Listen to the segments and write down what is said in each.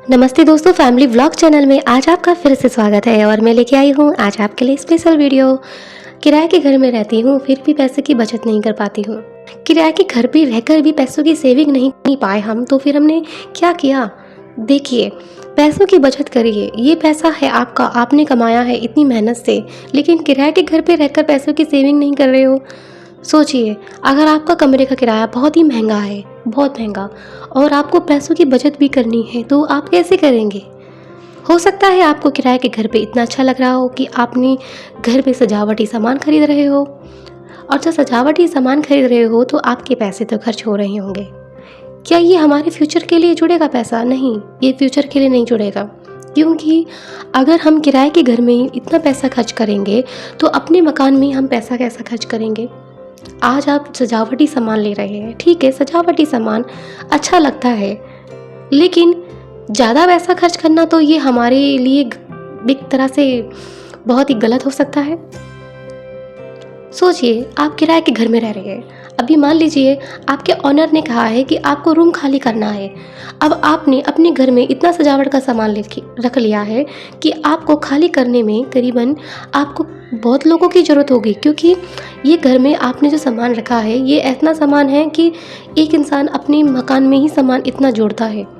नमस्ते दोस्तों, family vlog channel में आज आपका फिर से स्वागत है और मैं लेके आई हूँ आज आपके लिए स्पेशल वीडियो। किराए के घर में रहती हूँ फिर भी पैसे की बचत नहीं कर पाती हूँ। किराए के घर पे रहकर भी पैसों की सेविंग नहीं पाए हम, तो फिर हमने क्या किया। देखिए, पैसों की बचत करिए। ये पैसा है आपका, आपने कमाया है इतनी मेहनत से, लेकिन किराए के घर पे रहकर पैसों की सेविंग नहीं कर रहे हो। सोचिए, अगर आपका कमरे का किराया बहुत ही महंगा है, बहुत महंगा, और आपको पैसों की बचत भी करनी है, तो आप कैसे करेंगे। हो सकता है आपको किराए के घर पे इतना अच्छा लग रहा हो कि आपने घर पे सजावटी सामान खरीद रहे हो, और जब सजावटी सामान खरीद रहे हो तो आपके पैसे तो खर्च हो रहे होंगे। क्या ये हमारे फ्यूचर के लिए जुड़ेगा पैसा? नहीं, ये फ्यूचर के लिए नहीं जुड़ेगा। क्योंकि अगर हम किराए के घर में इतना पैसा खर्च करेंगे तो अपने मकान में हम पैसा कैसा खर्च करेंगे। आज आप सजावटी सामान ले रहे हैं, ठीक है, सजावटी सामान अच्छा लगता है, लेकिन ज़्यादा पैसा खर्च करना तो ये हमारे लिए एक तरह से बहुत ही गलत हो सकता है। सोचिए, आप किराए के घर में रह रहे हैं। अभी मान लीजिए आपके ऑनर ने कहा है कि आपको रूम खाली करना है। अब आपने अपने घर में इतना सजावट का सामान रख लिया है कि आपको खाली करने में करीबन आपको बहुत लोगों की ज़रूरत होगी, क्योंकि ये घर में आपने जो सामान रखा है ये इतना सामान है कि एक इंसान अपने मकान में ही सामान इतना जोड़ता है।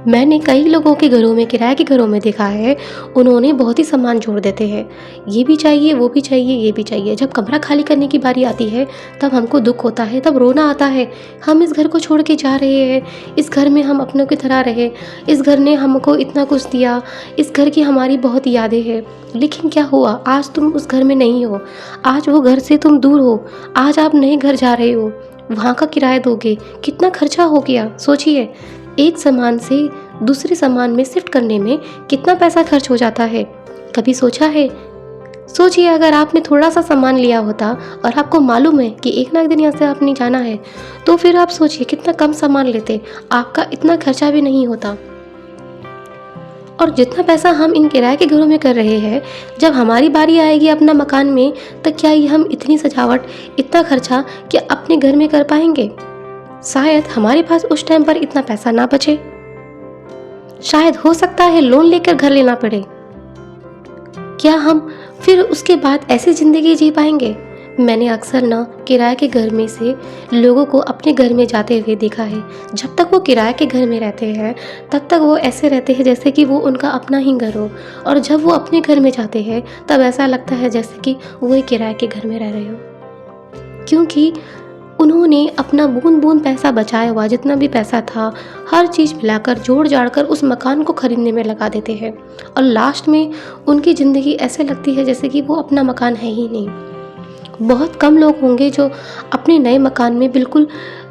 मैंने कई लोगों के घरों में, किराए के घरों में देखा है, उन्होंने बहुत ही सामान जोड़ देते हैं। ये भी चाहिए, वो भी चाहिए, ये भी चाहिए। जब कमरा खाली करने की बारी आती है तब हमको दुख होता है, तब रोना आता है। हम इस घर को छोड़ के जा रहे हैं, इस घर में हम अपनों की तरह रहे, इस घर ने हमको इतना कुछ दिया, इस घर की हमारी बहुत यादें हैं, लेकिन क्या हुआ, आज तुम उस घर में नहीं हो, आज वो घर से तुम दूर हो, आज आप नए घर जा रहे हो, वहाँ का किराया दोगे, कितना खर्चा हो गया। सोचिए, एक सामान से दूसरे सामान में शिफ्ट करने में कितना पैसा खर्च हो जाता है। कभी सोचा है? सोचिए, अगर आपने थोड़ा सा सामान लिया होता और आपको मालूम है कि एक ना एक दिन यहाँ से आपने जाना है, तो फिर आप सोचिए कितना कम सामान लेते, आपका इतना खर्चा भी नहीं होता। और जितना पैसा हम इन किराए के घरों में कर रहे हैं, जब हमारी बारी आएगी अपना मकान में, तो क्या ये हम इतनी सजावट, इतना खर्चा क्या अपने घर में कर पाएंगे? शायद हमारे पास उस टाइम पर इतना पैसा ना बचे, शायद हो सकता है लोन लेकर घर लेना पड़े। क्या हम फिर उसके बाद ऐसी ज़िंदगी जी पाएंगे? मैंने अक्सर ना किराए के घर में से लोगों को अपने घर में जाते हुए देखा है। जब तक वो किराए के घर में रहते हैं तब तक वो ऐसे रहते हैं जैसे कि वो उनका अपना ही घर हो, और जब वो अपने घर में जाते हैं तब ऐसा लगता है जैसे कि वो ही किराए के घर में रह रहे हो। क्योंकि उन्होंने अपना बूंद बूंद पैसा बचाया हुआ, जितना भी पैसा था, हर चीज़ मिलाकर जोड़ जाड़ कर उस मकान को खरीदने में लगा देते हैं, और लास्ट में उनकी ज़िंदगी ऐसे लगती है जैसे कि वो अपना मकान है ही नहीं। बहुत कम लोग होंगे जो अपने नए मकान में बिल्कुल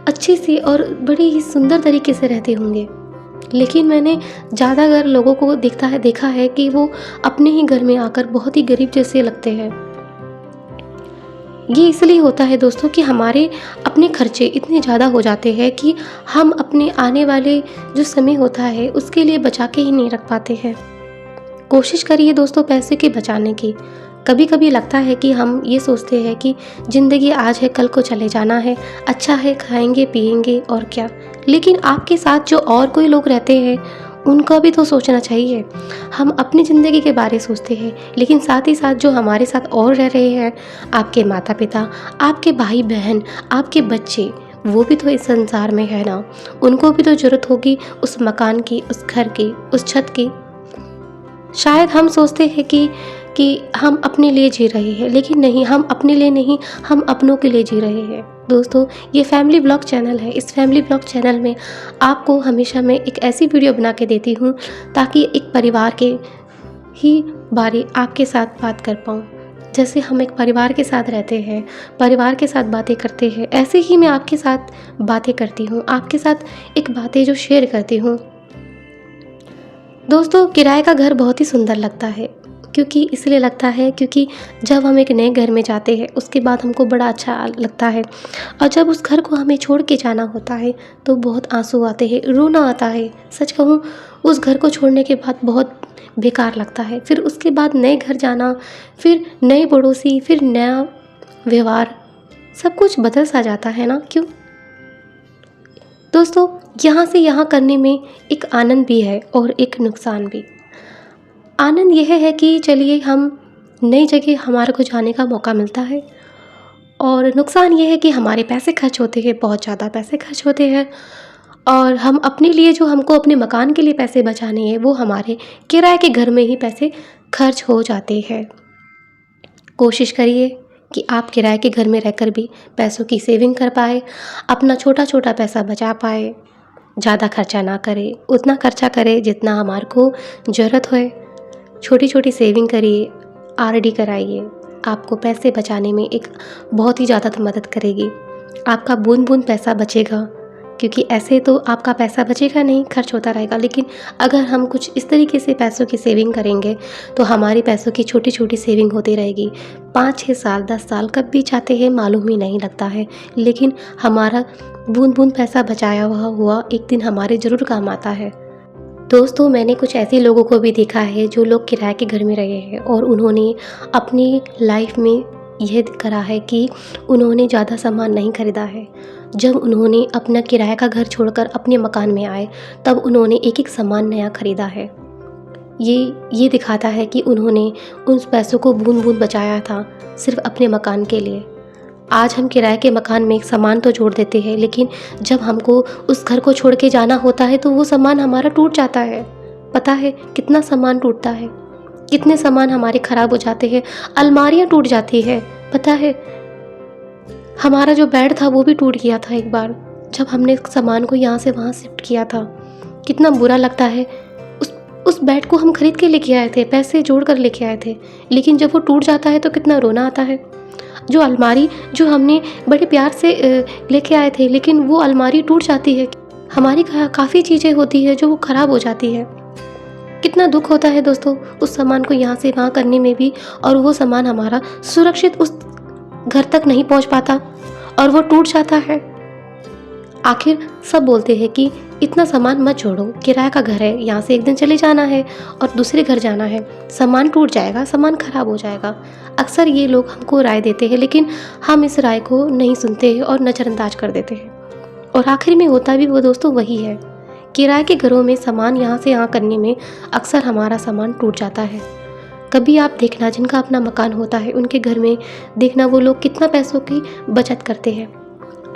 अच्छी सी और बड़ी ही सुंदर तरीके से रहते होंगे, लेकिन मैंने ज़्यादातर लोगों को देखा है कि वो अपने ही घर में आकर बहुत ही गरीब जैसे लगते हैं। ये इसलिए होता है दोस्तों कि हमारे अपने खर्चे इतने ज़्यादा हो जाते हैं कि हम अपने आने वाले जो समय होता है उसके लिए बचा के ही नहीं रख पाते हैं। कोशिश करिए दोस्तों पैसे के बचाने की। कभी कभी लगता है कि हम ये सोचते हैं कि ज़िंदगी आज है, कल को चले जाना है, अच्छा है, खाएंगे पिएंगे और क्या, लेकिन आपके साथ जो और कोई लोग रहते हैं उनका भी तो सोचना चाहिए। हम अपनी ज़िंदगी के बारे सोचते हैं, लेकिन साथ ही साथ जो हमारे साथ और रह रहे हैं, आपके माता पिता, आपके भाई बहन, आपके बच्चे, वो भी तो इस संसार में है ना। उनको भी तो ज़रूरत होगी उस मकान की, उस घर की, उस छत की। शायद हम सोचते हैं कि हम अपने लिए जी रहे हैं, लेकिन नहीं, हम अपने लिए नहीं, हम अपनों के लिए जी रहे हैं। दोस्तों, ये फैमिली ब्लॉग चैनल है। इस फैमिली ब्लॉग चैनल में आपको हमेशा मैं एक ऐसी वीडियो बना के देती हूँ ताकि एक परिवार के ही बारे आपके साथ बात कर पाऊँ। जैसे हम एक परिवार के साथ रहते हैं, परिवार के साथ बातें करते हैं, ऐसे ही मैं आपके साथ बातें करती हूँ, आपके साथ एक बातें जो शेयर करती हूँ। दोस्तों, किराए का घर बहुत ही सुंदर लगता है, क्योंकि इसलिए लगता है क्योंकि जब हम एक नए घर में जाते हैं उसके बाद हमको बड़ा अच्छा लगता है, और जब उस घर को हमें छोड़ के जाना होता है तो बहुत आंसू आते हैं, रोना आता है। सच कहूँ, उस घर को छोड़ने के बाद बहुत बेकार लगता है। फिर उसके बाद नए घर जाना, फिर नए पड़ोसी, फिर नया व्यवहार, सब कुछ बदल सा जाता है ना, क्यों? दोस्तों, यहाँ से यहाँ करने में एक आनंद भी है और एक नुकसान भी। आनंद यह है कि चलिए हम नई जगह हमारे को जाने का मौका मिलता है, और नुकसान ये है कि हमारे पैसे खर्च होते हैं, बहुत ज़्यादा पैसे खर्च होते हैं, और हम अपने लिए जो हमको अपने मकान के लिए पैसे बचाने हैं वो हमारे किराए के घर में ही पैसे खर्च हो जाते हैं। कोशिश करिए कि आप किराए के घर में रहकर भी पैसों की सेविंग कर पाए, अपना छोटा छोटा पैसा बचा पाए, ज़्यादा खर्चा ना करें, उतना खर्चा करें जितना हमारे को ज़रूरत होए। छोटी छोटी सेविंग करिए, आरडी कराइए, आपको पैसे बचाने में एक बहुत ही ज़्यादा मदद करेगी। आपका बूंद बूंद पैसा बचेगा, क्योंकि ऐसे तो आपका पैसा बचेगा नहीं, खर्च होता रहेगा। लेकिन अगर हम कुछ इस तरीके से पैसों की सेविंग करेंगे तो हमारी पैसों की छोटी छोटी सेविंग होती रहेगी। 5-6 साल 10 साल कब भी जाते हैं मालूम ही नहीं लगता है, लेकिन हमारा बूंद बूंद पैसा बचाया हुआ एक दिन हमारे ज़रूर काम आता है। दोस्तों, मैंने कुछ ऐसे लोगों को भी देखा है जो लोग किराए के घर में रहे हैं और उन्होंने अपनी लाइफ में यह करा है कि उन्होंने ज़्यादा सामान नहीं खरीदा है। जब उन्होंने अपना किराए का घर छोड़कर अपने मकान में आए तब उन्होंने एक एक सामान नया खरीदा है। ये दिखाता है कि उन्होंने उन पैसों को बूंद बूंद बचाया था सिर्फ अपने मकान के लिए। आज हम किराए के मकान में एक सामान तो जोड़ देते हैं, लेकिन जब हमको उस घर को छोड़ के जाना होता है तो वो सामान हमारा टूट जाता है। पता है कितना सामान टूटता है, कितने सामान हमारे ख़राब हो जाते हैं, अलमारियाँ टूट जाती है। पता है हमारा जो बेड था वो भी टूट गया था एक बार, जब हमने सामान को यहाँ से वहाँ शिफ्ट किया था। कितना बुरा लगता है। उस बेड को हम खरीद के लेके आए थे, पैसे जोड़ कर लेके आए थे, लेकिन जब वो टूट जाता है तो कितना रोना आता है। जो अलमारी जो हमने बड़े प्यार से लेके आए थे, लेकिन वो अलमारी टूट जाती है। हमारी काफ़ी चीज़ें होती है जो वो ख़राब हो जाती है। कितना दुख होता है दोस्तों उस सामान को यहाँ से वहाँ करने में भी, और वो सामान हमारा सुरक्षित उस घर तक नहीं पहुँच पाता और वो टूट जाता है। आखिर सब बोलते हैं कि इतना सामान मत जोड़ो, किराए का घर है, यहाँ से एक दिन चले जाना है और दूसरे घर जाना है, सामान टूट जाएगा, सामान खराब हो जाएगा। अक्सर ये लोग हमको राय देते हैं, लेकिन हम इस राय को नहीं सुनते हैं और नज़रअंदाज कर देते हैं, और आखिर में होता भी वो दोस्तों वही है। किराए के घरों में सामान यहाँ से यहाँ करने में अक्सर हमारा सामान टूट जाता है। कभी आप देखना जिनका अपना मकान होता है उनके घर में देखना वो लोग कितना पैसों की बचत करते हैं।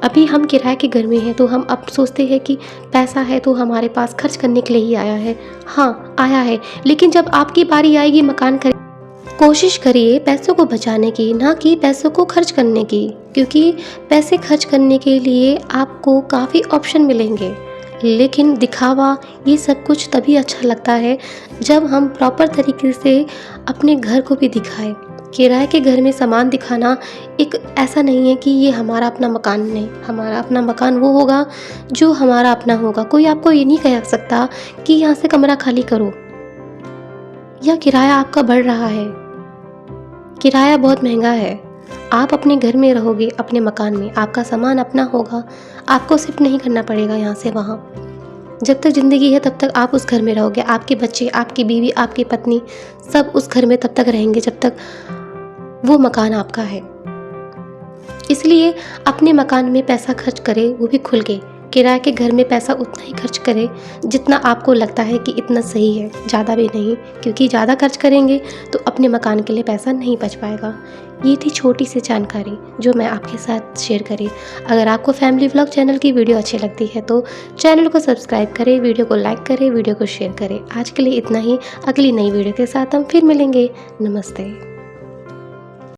अभी हम किराए के घर में हैं तो हम अब सोचते हैं कि पैसा है तो हमारे पास खर्च करने के लिए ही आया है। हाँ आया है, लेकिन जब आपकी बारी आएगी मकान खरीद, कोशिश करिए पैसों को बचाने की, ना कि पैसों को खर्च करने की, क्योंकि पैसे खर्च करने के लिए आपको काफ़ी ऑप्शन मिलेंगे, लेकिन दिखावा ये सब कुछ तभी अच्छा लगता है जब हम प्रॉपर तरीके से अपने घर को भी दिखाएं। किराए के घर में सामान दिखाना एक ऐसा नहीं है कि ये हमारा अपना मकान नहीं, हमारा अपना मकान वो होगा जो हमारा अपना होगा। कोई आपको ये नहीं कह सकता कि यहाँ से कमरा खाली करो, या किराया आपका बढ़ रहा है। किराया बहुत महंगा है। आप अपने घर में रहोगे, अपने मकान में, आपका सामान अपना होगा, आपको शिफ्ट नहीं करना पड़ेगा यहाँ से वहाँ। जब तक ज़िंदगी है तब तक आप उस घर में रहोगे, आपके बच्चे, आपकी बीवी, आपकी पत्नी सब उस घर में तब तक रहेंगे जब तक वो मकान आपका है। इसलिए अपने मकान में पैसा खर्च करें, वो भी खुल के। किराए के घर में पैसा उतना ही खर्च करें जितना आपको लगता है कि इतना सही है, ज़्यादा भी नहीं, क्योंकि ज़्यादा खर्च करेंगे तो अपने मकान के लिए पैसा नहीं बच पाएगा। ये थी छोटी सी जानकारी जो मैं आपके साथ शेयर करी। अगर आपको फैमिली व्लॉग चैनल की वीडियो अच्छी लगती है तो चैनल को सब्सक्राइब करें, वीडियो को लाइक करें, वीडियो को शेयर करें। आज के लिए इतना ही। अगली नई वीडियो के साथ हम फिर मिलेंगे। नमस्ते।